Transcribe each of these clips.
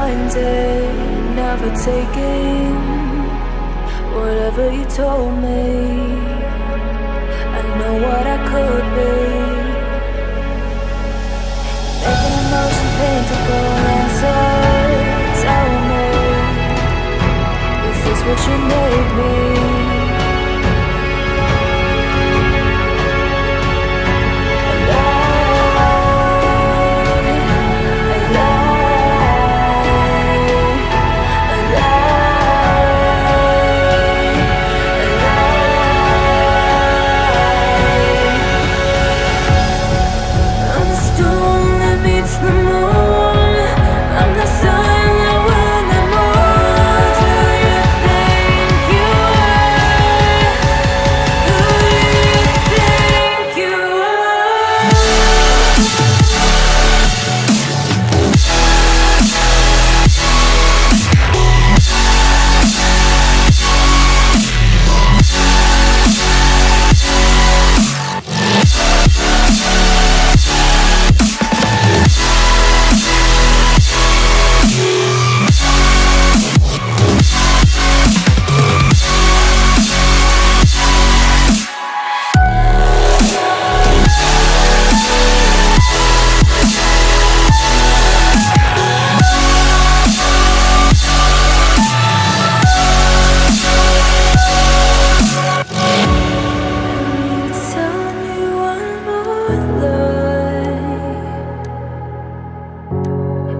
blinded, never taking whatever you told me. I know what I could be, making emotion paintable answer. Tell me, is this what you made me?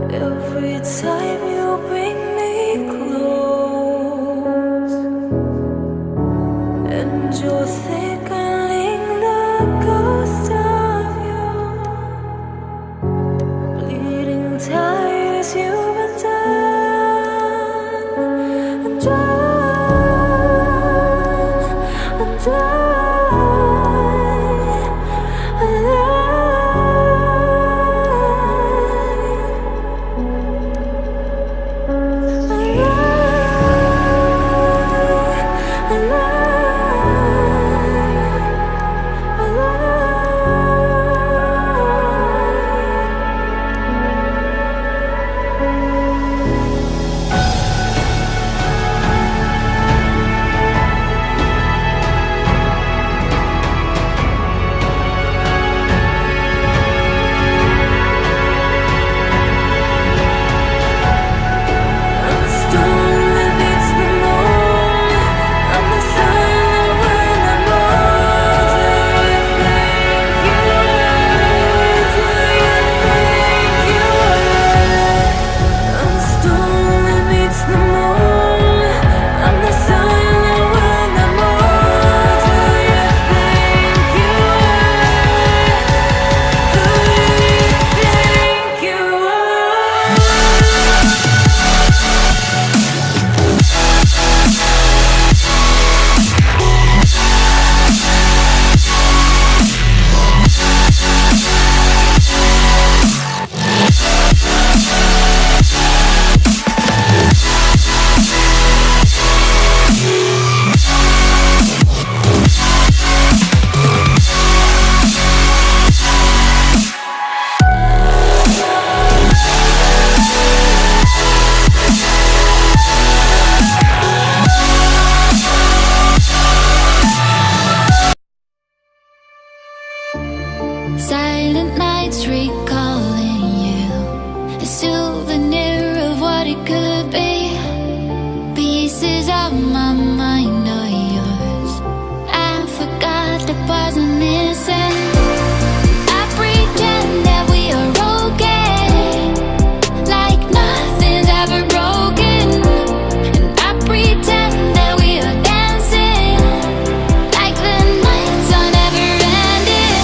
Every time you bring me close, and you're thickening the ghost of you, bleeding tires you've undone. I'm done, I'm done. Silent nights recalling you, a souvenir of what it could be. Pieces of my mind are yours. I forgot the parts I'm missing. I pretend that we are okay, like nothing's ever broken. And I pretend that we are dancing, like the nights are never ending.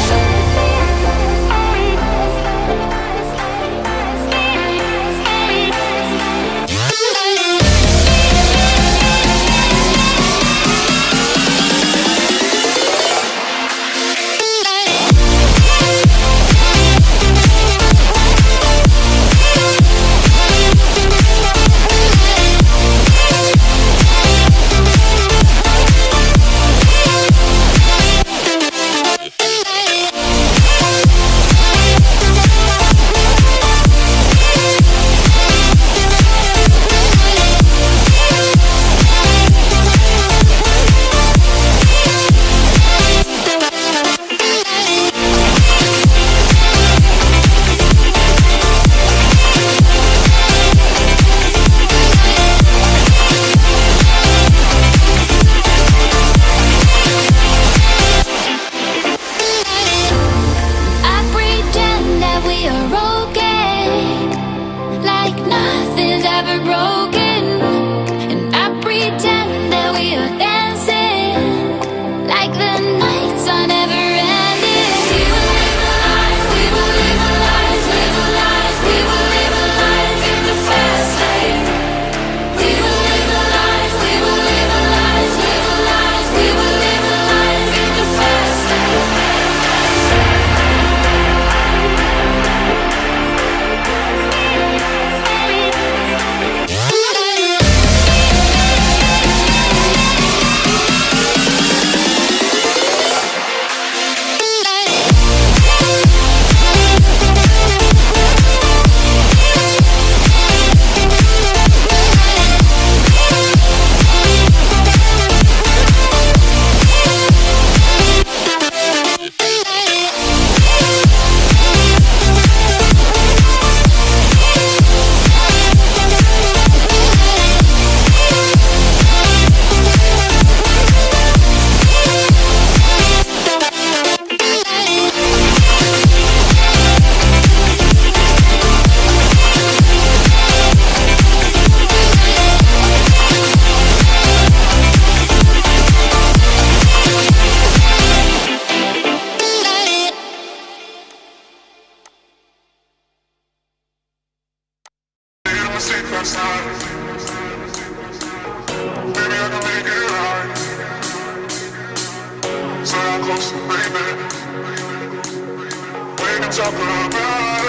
so close, baby. When you talk about